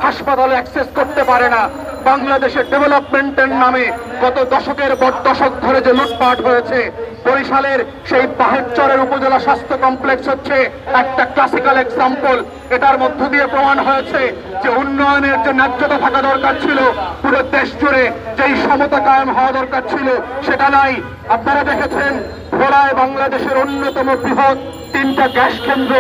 হাসপাতালে অ্যাক্সেস করতে পারে না। বাংলাদেশের ডেভেলপমেন্টের নামে গত দশকের পর দশক ধরে যে লুটপাট হয়েছে, বরিশালের সেই পাহাড়চরের উপজেলা স্বাস্থ্য কমপ্লেক্স হচ্ছে একটা ক্লাসিক্যাল এক্সাম্পল। এটার মধ্য দিয়ে প্রমাণ হয়েছে যে উন্নয়নের যে ন্যায্যতা থাকা দরকার ছিল, পুরো দেশ জুড়ে যেই সমতা কায়েম হওয়া দরকার ছিল, সেটা নাই। আপনারা দেখেছেন ভোলায় বাংলাদেশের অন্যতম বৃহৎ 3টা গ্যাস কেন্দ্র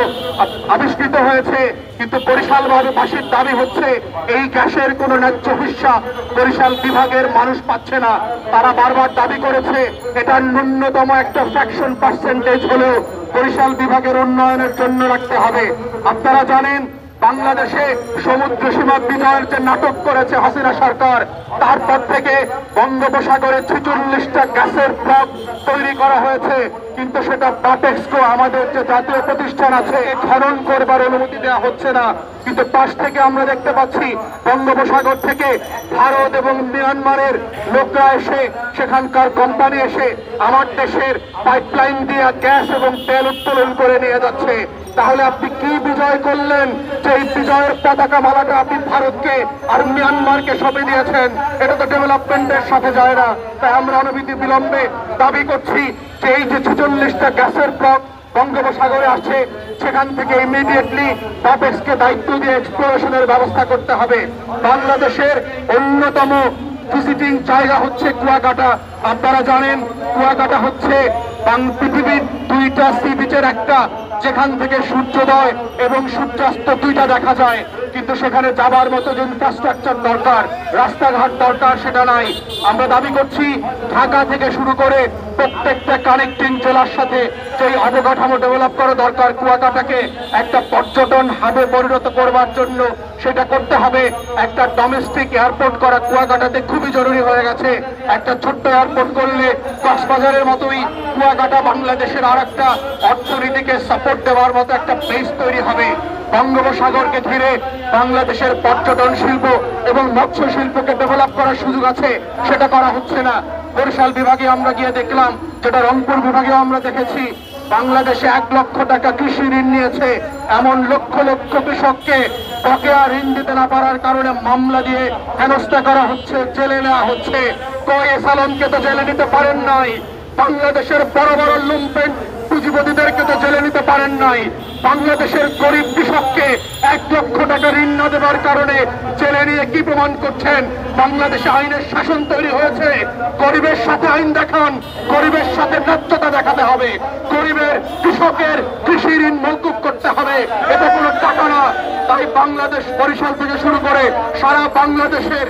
আবিষ্কৃত হয়েছে, কিন্তু বরিশালবাসীর দাবি হচ্ছে এই গ্যাসের কোনো ন্যায্য হিস্সা বরিশাল বিভাগের মানুষ পাচ্ছে না। তারা বারবার দাবি করেছে এটার ন্যূনতম একটা ফ্র্যাকশন পার্সেন্টেজ হলেও বরিশাল বিভাগের উন্নয়নের জন্য রাখতে হবে। আপনারা জানেন বাংলাদেশে সমুদ্র সীমা বিজয়ের যে নাটক করেছে হাসিনা সরকার, তারপর থেকে বঙ্গোপসাগরে 46টা গ্যাসের ব্লক তৈরি করা হয়েছে, কিন্তু সেটা বাটেক্সকো আমাদের যে জাতীয় প্রতিষ্ঠান আছে খনন করবার অনুমতি দেওয়া হচ্ছে না। কিন্তু পাশ থেকে আমরা দেখতে পাচ্ছি বঙ্গোপসাগর থেকে ভারত এবং মিয়ানমারের লোকরা এসে, সেখানকার কোম্পানি এসে আমার দেশের পাইপলাইন দিয়ে গ্যাস এবং তেল উত্তোলন করে নিয়ে যাচ্ছে। তাহলে আপনি কি বিজয় করলেন যে এই বিজয়ের পতাকা মালাটা আপনি ভারতকে আর মিয়ানমারকে সঁপে দিয়েছেন? এটা তো ডেভেলপমেন্টের সাথে যায় না। তাই আমরা অনবিধি বিলম্বে দাবি করছি যে এই যে 46টা গ্যাসের ব্লক বঙ্গোপসাগরে আসছে, সেখান থেকে ইমিডিয়েটলি বাপেক্সকে দায়িত্ব দিয়ে এক্সপ্লোরেশনের ব্যবস্থা করতে হবে। বাংলাদেশের অন্যতম ভিজিটিং জায়গা হচ্ছে কুয়াকাটা। আপনারা জানেন কুয়াকাটা হচ্ছে পৃথিবীর 2টা সি বিচের একটা, যেখান থেকে সূর্যোদয় এবং সূর্যাস্ত 2টা দেখা যায়, কিন্তু সেখানে যাবার মতো যে ইনফ্রাস্ট্রাকচার দরকার, রাস্তাঘাট দরকার, সেটা নাই। আমরা দাবি করছি ঢাকা থেকে শুরু করে প্রত্যেকটা কানেক্টিং জেলার সাথে যেই অবকাঠামো ডেভেলপ করা দরকার কুয়াকাটাকে একটা পর্যটন হাবে পরিণত করবার জন্য, সেটা করতে হবে। একটা ডোমেস্টিক এয়ারপোর্ট করা কুয়াকাটাতে খুবই জরুরি হয়ে গেছে। একটা ছোট্ট এয়ারপোর্ট করলে কক্সবাজারের মতোই কুয়াকাটা বাংলাদেশের আর একটা অর্থনীতিকে সাপোর্ট দেওয়ার মতো একটা বেস তৈরি হবে। বঙ্গোপসাগরকে ঘিরে বাংলাদেশের পর্যটন শিল্প এবং মৎস্য শিল্পকে ডেভেলপ করার সুযোগ আছে, সেটা করা হচ্ছে না। বরিশাল বিভাগে আমরা গিয়ে দেখলাম, যেটা রংপুর বিভাগেও আমরা দেখেছি, বাংলাদেশে 1 লক্ষ টাকা কৃষি ঋণ নিয়েছে এমন লক্ষ লক্ষ কৃষককে বকেয়া ঋণ দিতে না পারার কারণে মামলা দিয়ে হেনস্থা করা হচ্ছে, জেলে নেওয়া হচ্ছে। কই সালমকে তো জেলে নিতে পারেন নাই, বাংলাদেশের বড় বড় লুম্পেন পুঁজিপতিদেরকে তো জেলে নিতে পারেন নাই, বাংলাদেশের গরিব কৃষককে 1 লক্ষ টাকা ঋণ না দেওয়ার কারণে জেলে নিয়ে কি প্রমাণ করছেন? বাংলাদেশে আইনের শাসন তৈরি হয়েছে, গরিবের সাথে আইন দেখান, গরিবের সাথে ন্যায্যতা দেখাতে হবে, গরিবের কৃষকের কৃষি ঋণ মওকুফ করতে হবে, এটা কোনো টাকা না। তাই বাংলাদেশ বরিশাল থেকে শুরু করে সারা বাংলাদেশের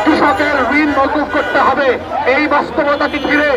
কৃষকের ঋণ মওকুফ করতে হবে। এই বাস্তবতাকে ঘিরে